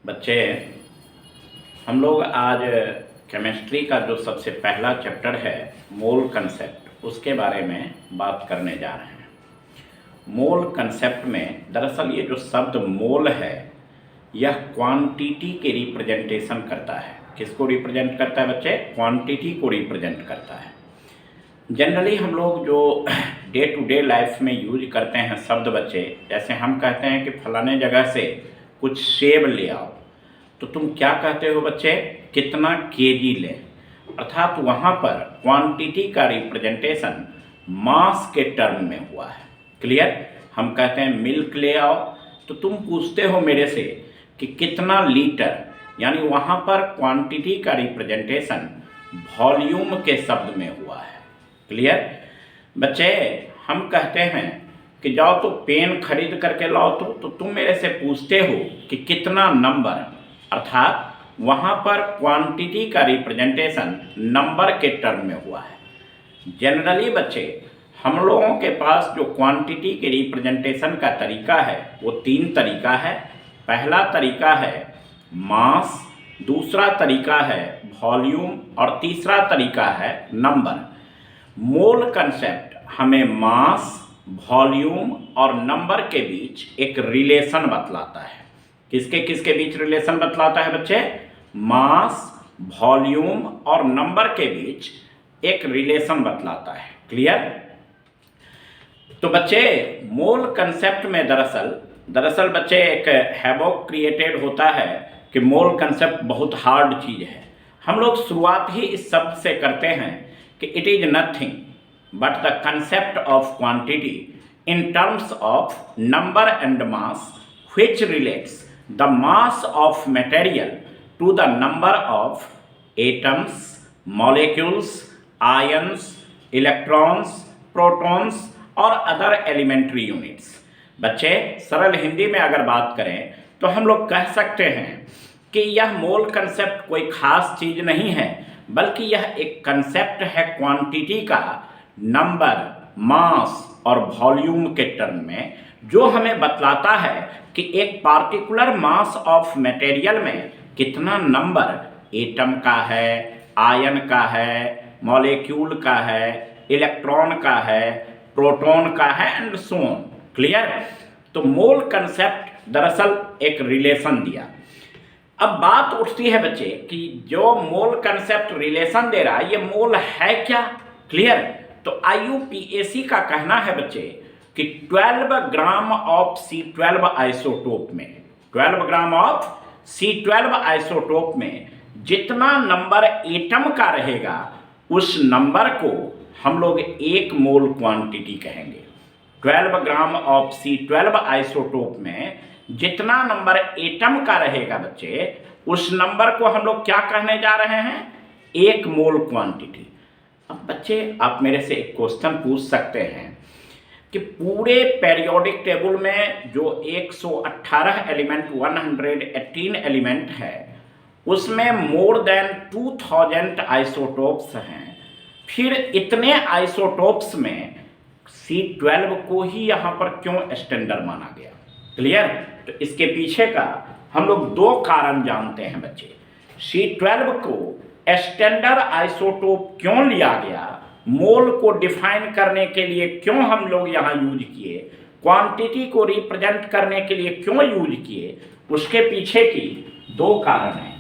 बच्चे, हम लोग आज केमिस्ट्री का जो सबसे पहला चैप्टर है मोल कंसेप्ट, उसके बारे में बात करने जा रहे हैं। मोल कंसेप्ट में दरअसल ये जो शब्द मोल है यह क्वांटिटी के रिप्रेजेंटेशन करता है। किसको रिप्रेजेंट करता है बच्चे? क्वांटिटी को रिप्रेजेंट करता है। जनरली हम लोग जो डे टू डे लाइफ में यूज करते हैं शब्द बच्चे, जैसे हम कहते हैं कि फलाने जगह से कुछ सेब ले आओ, तो तुम क्या कहते हो बच्चे? कितना केजी ले। अर्थात वहाँ पर क्वांटिटी का रिप्रेजेंटेशन मास के टर्म में हुआ है। क्लियर? हम कहते हैं मिल्क ले आओ, तो तुम पूछते हो मेरे से कि कितना लीटर, यानी वहाँ पर क्वांटिटी का रिप्रेजेंटेशन वॉल्यूम के शब्द में हुआ है। क्लियर बच्चे? हम कहते हैं कि जाओ तो पेन खरीद करके लाओ, तो तुम मेरे से पूछते हो कि कितना नंबर, अर्थात वहाँ पर क्वांटिटी का रिप्रेजेंटेशन नंबर के टर्म में हुआ है। जनरली बच्चे हम लोगों के पास जो क्वांटिटी के रिप्रेजेंटेशन का तरीका है वो 3 तरीका है। पहला तरीका है मास, दूसरा तरीका है वॉल्यूम और तीसरा तरीका है नंबर। मोल कंसेप्ट हमें मास, वॉल्यूम और नंबर के बीच एक रिलेशन बतलाता है। किसके किसके बीच रिलेशन बतलाता है बच्चे? मास, वॉल्यूम और नंबर के बीच एक रिलेशन बतलाता है। क्लियर? तो बच्चे मोल कंसेप्ट में दरअसल बच्चे एक हैवॉक क्रिएटेड होता है कि मोल कंसेप्ट बहुत हार्ड चीज़ है। हम लोग शुरुआत ही इस शब्द से करते हैं कि it is nothing but the concept of quantity in terms of number and mass which relates the mass of material to the number of atoms, molecules, ions, electrons, protons और other elementary units। बच्चे सरल हिंदी में अगर बात करें तो हम लोग कह सकते हैं कि यह मोल कंसेप्ट कोई खास चीज़ नहीं है, बल्कि यह एक कंसेप्ट है क्वांटिटी का नंबर, मास और वॉल्यूम के टर्म में, जो हमें बतलाता है कि एक पार्टिकुलर मास ऑफ मटेरियल में कितना नंबर एटम का है, आयन का है, मॉलिक्यूल का है, इलेक्ट्रॉन का है, प्रोटॉन का है एंड सो ऑन। क्लियर? तो मोल कंसेप्ट दरअसल एक रिलेशन दिया। अब बात उठती है बच्चे कि जो मोल कंसेप्ट रिलेशन दे रहा है ये मोल है क्या? क्लियर? तो IUPAC का कहना है बच्चे कि 12 ग्राम ऑफ C12 आइसोटोप में, 12 ग्राम ऑफ C12 आइसोटोप में जितना नंबर एटम का रहेगा उस नंबर को हम लोग 1 मोल क्वांटिटी कहेंगे। 12 ग्राम ऑफ C12 आइसोटोप में जितना नंबर एटम का रहेगा बच्चे, उस नंबर को हम लोग क्या कहने जा रहे हैं? 1 मोल क्वांटिटी। अब बच्चे आप मेरे से एक क्वेश्चन पूछ सकते हैं कि पूरे पेरियोडिक टेबल में जो 118 एलिमेंट, 118 एलिमेंट है, उसमें मोर देन 2000 आइसोटोप्स हैं, फिर इतने आइसोटोप्स में C12 को ही यहाँ पर क्यों स्टैंडर्ड माना गया? क्लियर? तो इसके पीछे का हम लोग 2 कारण जानते हैं बच्चे। C12 को स्टैंडर्ड आइसोटोप क्यों लिया गया, मोल को डिफाइन करने के लिए क्यों हम लोग यहाँ यूज किए, क्वांटिटी को रिप्रेजेंट करने के लिए क्यों यूज किए, उसके पीछे की 2 कारण हैं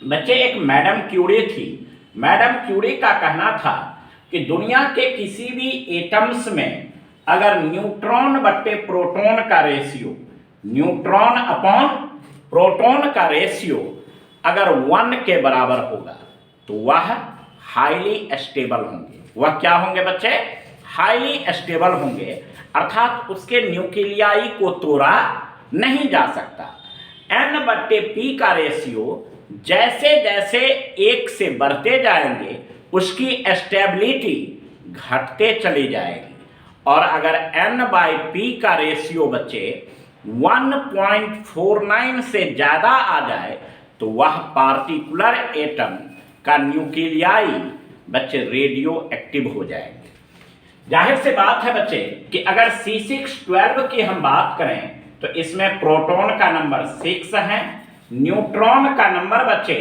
बच्चे। एक मैडम क्यूरी थी। मैडम क्यूरी का कहना था कि दुनिया के किसी भी एटम्स में अगर न्यूट्रॉन बट्टे प्रोटॉन का रेशियो, न्यूट्रॉन अपॉन प्रोटॉन का रेशियो अगर 1 के बराबर होगा तो वह हाईली स्टेबल होंगे। वह क्या होंगे बच्चे? हाईली स्टेबल होंगे, अर्थात उसके न्यूक्लियाई को तोड़ा नहीं जा सकता। N/P का रेशियो जैसे जैसे 1 से बढ़ते जाएंगे उसकी स्टेबिलिटी घटते चली जाएगी, और अगर N/P का रेशियो बच्चे 1.49 से ज़्यादा आ जाए तो वह पार्टिकुलर एटम का न्यूक्लियाई बच्चे रेडियो एक्टिव हो जाएंगे। जाहिर से बात है बच्चे कि अगर C612 की हम बात करें तो इसमें प्रोटॉन का नंबर 6 है, न्यूट्रॉन का नंबर बच्चे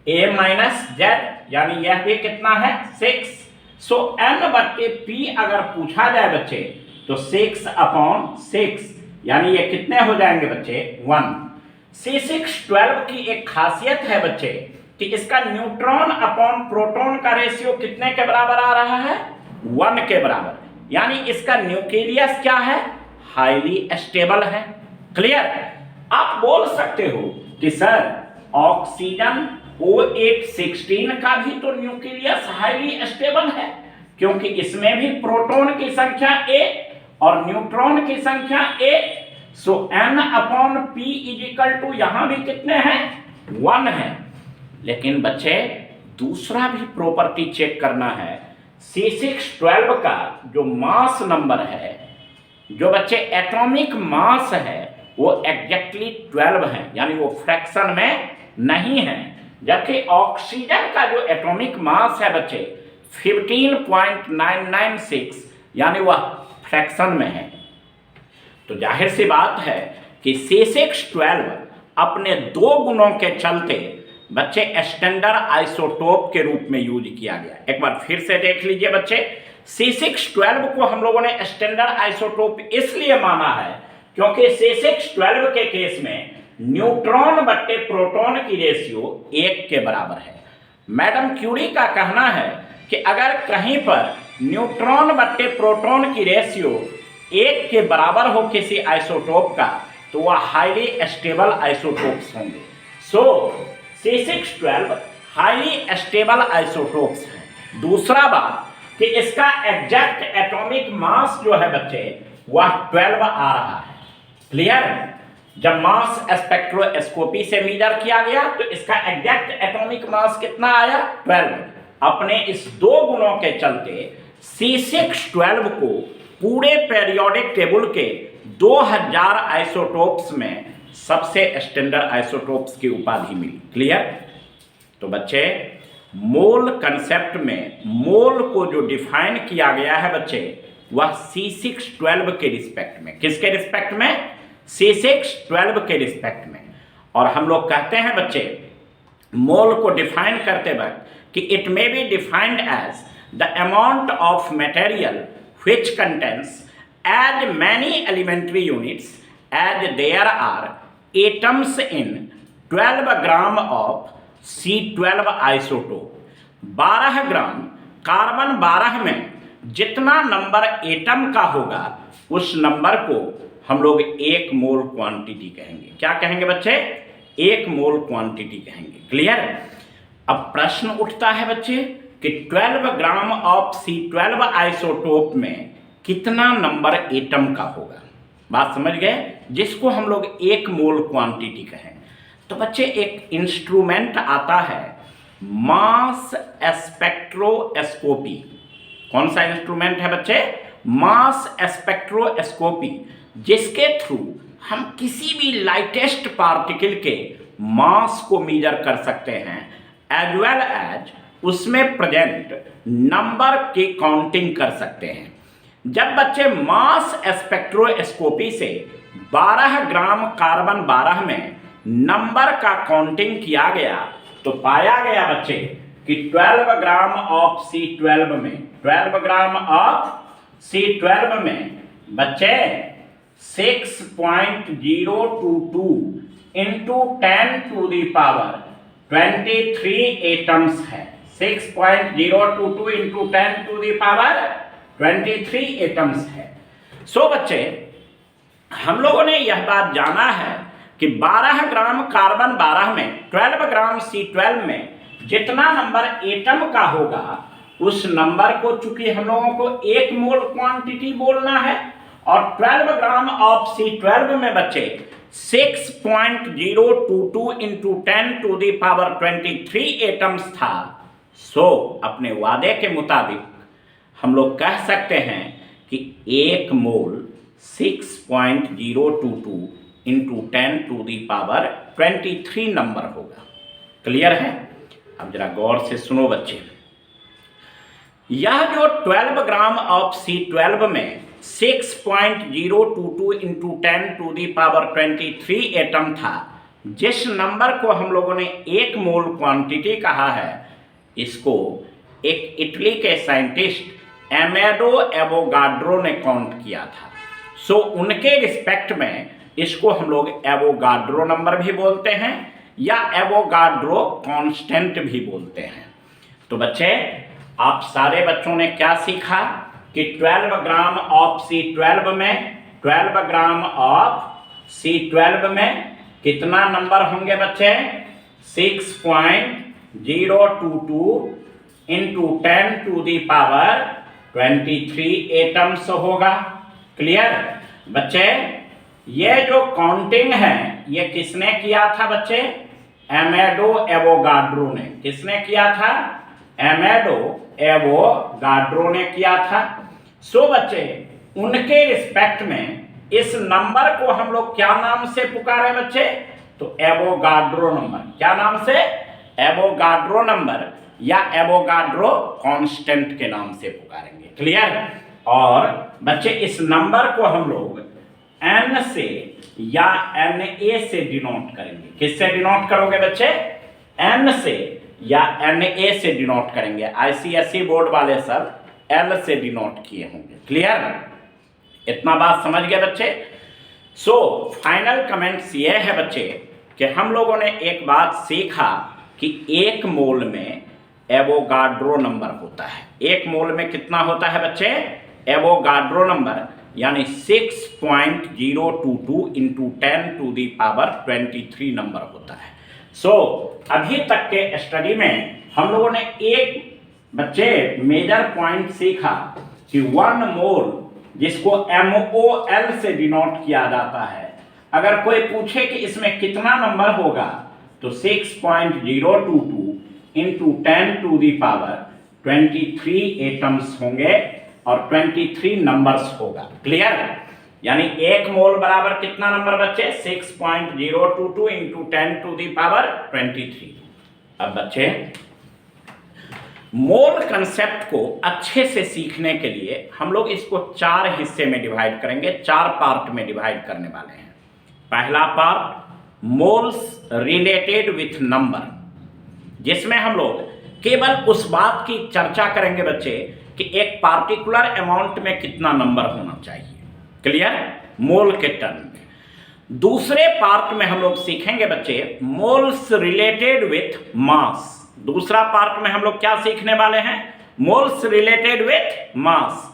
a माइनस जेड, यानी यह भी कितना है 6। सो n बट्टे p अगर पूछा जाए बच्चे तो 6/6, यानी ये कितने हो जाएंगे बच्चे 1। C612 की एक खासियत है बच्चे कि इसका न्यूट्रॉन अपॉन प्रोटॉन का रेशियो कितने के बराबर आ रहा है 1 के बराबर, यानी इसका न्यूक्लियस क्या है हाईली स्टेबल है। क्लियर। आप बोल सकते हो कि सर ऑक्सीजन O816 का भी तो न्यूक्लियस हाईली स्टेबल है, क्योंकि इसमें भी प्रोटॉन की संख्या 8 और न्यूट्रॉन की संख्या 8। सो n/p इजिकल टू यहां भी कितने हैं 1 है। लेकिन बच्चे दूसरा भी प्रॉपर्टी चेक करना है। C612 का जो मास नंबर है, जो बच्चे एटॉमिक मास है, वो एग्जैक्टली 12 है, यानी वो फ्रैक्शन में नहीं है। जबकि ऑक्सीजन का जो एटॉमिक मास है बच्चे 15.996, यानी वह फ्रैक्शन में है। तो जाहिर सी बात है कि C612 अपने दो गुणों के चलते बच्चे स्टैंडर्ड आइसोटोप के रूप में यूज किया गया। एक बार फिर से देख लीजिए बच्चे, C612 को हम लोगों ने स्टैंडर्ड आइसोटोप इसलिए माना है क्योंकि C612 के केस में न्यूट्रॉन बट्टे प्रोटॉन की रेशियो 1 के बराबर है। मैडम क्यूरी का कहना है कि अगर कहीं पर न्यूट्रॉन बट्टे प्रोटॉन की रेशियो 1 के बराबर हो किसी आइसोटोप का, तो वह हाईली स्टेबल आइसोटोप्स होंगे। सो C612 हाईली स्टेबल आइसोटोप्स है। दूसरा बात कि इसका एग्जैक्ट एटॉमिक मास जो है बच्चे वह 12 आ रहा है। क्लियर। जब मास स्पेक्ट्रोस्कोपी से मेजर किया गया तो इसका एग्जैक्ट एटॉमिक मास कितना आया 12। अपने इस दो गुणों के चलते C612 को पूरे पेरियोडिक टेबल के 2000 आइसोटोप्स में सबसे स्टैंडर्ड आइसोटोप्स की उपाधि मिली। क्लियर। तो बच्चे मोल कंसेप्ट में मोल को जो डिफाइन किया गया है बच्चे वह C612 के रिस्पेक्ट में, किसके रिस्पेक्ट में C612 के रिस्पेक्ट में। और हम लोग कहते हैं बच्चे मोल को डिफाइन करते वक्त कि it may be defined as the amount of material which contains as many elementary units as there are atoms in 12 gram of C12 isotope। 12 gram carbon 12 में जितना नंबर एटम का होगा उस नंबर को हम लोग 1 मोल क्वांटिटी कहेंगे। क्या कहेंगे बच्चे 1 मोल क्वांटिटी कहेंगे। क्लियर। अब प्रश्न उठता है बच्चे कि 12 ग्राम ऑफ C12 आइसोटोप में कितना नंबर एटम का होगा। बात समझ गए, जिसको हम लोग 1 मोल क्वांटिटी कहें। तो बच्चे एक इंस्ट्रूमेंट आता है मास स्पेक्ट्रोस्कोपी। कौन सा इंस्ट्रूमेंट है बच्चे मास स्पेक्ट्रोस्कोपी, जिसके थ्रू हम किसी भी लाइटेस्ट पार्टिकल के मास को मेजर कर सकते हैं एज वेल एज उसमें प्रेजेंट नंबर की काउंटिंग कर सकते हैं। जब बच्चे मास स्पेक्ट्रोस्कोपी से 12 ग्राम कार्बन 12 में नंबर का काउंटिंग किया गया तो पाया गया बच्चे कि 12 ग्राम ऑफ C12 में 12 ग्राम ऑफ C12 में बच्चे 6.022 into 10 to the power 23 atoms है। 6.022 into 10 to the power 23 atoms है। सो बच्चे हम लोगों ने यह बात जाना है कि 12 ग्राम कार्बन 12 में 12 ग्राम C12 में जितना नंबर एटम का होगा उस नंबर को चूंकि हम लोगों को 1 मोल क्वांटिटी बोलना है और 12 ग्राम ऑफ C12 में बच्चे 6.022 into 10 to the power 23 atoms था। सो अपने वादे के मुताबिक हम लोग कह सकते हैं कि 1 mole 6.022 into 10 to the power 23 number होगा। क्लियर है। अब जरा गौर से सुनो बच्चे, यह जो 12 ग्राम ऑफ C12 में 6.022 into 10 to the power 23 atom था, जिस नंबर को हम लोगों ने एक मोल क्वांटिटी कहा है, इसको एक इटली के साइंटिस्ट एमेडो एवोगाड्रो ने काउंट किया था। सो उनके रिस्पेक्ट में इसको हम लोग एवोगाड्रो नंबर भी बोलते हैं या एवोगाड्रो कांस्टेंट भी बोलते हैं। तो बच्चे, आप सारे बच्चों ने क्या सीखा कि 12 ग्राम ऑफ C12 में 12 ग्राम ऑफ C12 में कितना नंबर होंगे बच्चे? 6.022 into 10 to the power 23 atoms होगा। क्लियर बच्चे? ये जो काउंटिंग है ये किसने किया था बच्चे? एमेडो एवोगाड्रो ने। किसने किया था? एमेडो एवोगाड्रो ने किया था। सो बच्चे, उनके रिस्पेक्ट में इस नंबर को हम लोग क्या नाम से पुकारे बच्चे? तो एवोगाड्रो नंबर। क्या नाम से? एवोगाड्रो नंबर या एवोगाड्रो कांस्टेंट के नाम से पुकारेंगे। क्लियर? और बच्चे, इस नंबर को हम लोग n से या Na से डिनोट करेंगे। किससे डिनोट करोगे बच्चे? n से या Na से डिनोट करेंगे। ICSE बोर्ड वाले सब L से डिनोट किए होंगे। क्लियर? इतना बात समझ गए बच्चे? सो फाइनल कमेंट्स ये है बच्चे कि हम लोगों ने एक बात सीखा कि एक मोल में एवोगाड्रो नंबर होता है। एक मोल में कितना होता है बच्चे? एवोगाड्रो नंबर यानी 6.022 into 10 to the power 23 number होता है। सो अभी तक के स्टडी में हम लोगों ने एक बच्चे मेजर पॉइंट सीखा कि 1 मोल, जिसको MOL से डिनोट किया जाता है, अगर कोई पूछे कि इसमें कितना नंबर होगा तो 6.022 into 10 to the power 23 atoms होंगे और 23 नंबर्स होगा। क्लियर? यानी एक मोल बराबर कितना नंबर बच्चे? 6.022 इंटू 10 टू दी पावर 23। अब बच्चे, मोल कंसेप्ट को अच्छे से सीखने के लिए हम लोग इसको 4 हिस्से में डिवाइड करेंगे, 4 पार्ट में डिवाइड करने वाले हैं। पहला part moles related with number, जिसमें हम लोग केवल उस बात की चर्चा करेंगे बच्चे कि एक पार्टिकुलर अमाउंट में कितना नंबर होना चाहिए। क्लियर? मोल के टर्म में। दूसरे पार्ट में हम लोग सीखेंगे बच्चे मोल्स रिलेटेड विथ मास। दूसरा पार्ट में हम लोग क्या सीखने वाले हैं? मोल्स रिलेटेड विथ मास।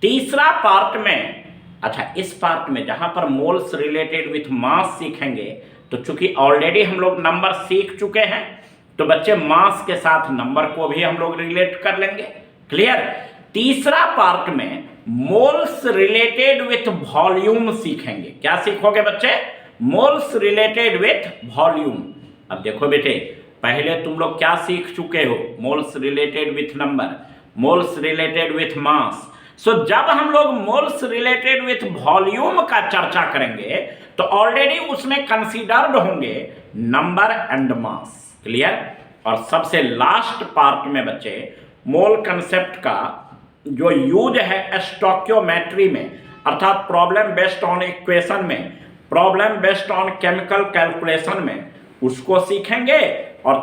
तीसरा पार्ट में, अच्छा, इस पार्ट में जहां पर मोल्स रिलेटेड विथ मास सीखेंगे तो चूंकि ऑलरेडी हम लोग नंबर सीख चुके हैं तो बच्चे मास के साथ नंबर को भी हम लोग रिलेट कर लेंगे। क्लियर? तीसरा पार्ट में मोल्स रिलेटेड विथ वॉल्यूम सीखेंगे। क्या सीखोगे बच्चे? Moles related with volume. अब देखो बेटे, पहले तुम लोग क्या सीख चुके हो? Moles related with number, moles related with mass. So जब हम लोग मोल्स रिलेटेड विथ वॉल्यूम का चर्चा करेंगे तो ऑलरेडी उसमें कंसीडर्ड होंगे नंबर एंड मास। क्लियर? और सबसे लास्ट पार्ट में बच्चे मोल कंसेप्ट का जो यूज है स्टोइकियोमेट्री में, अर्थात प्रॉब्लम बेस्ड ऑन इक्वेशन में, problem based on chemical calculation में, उसको सीखेंगे। और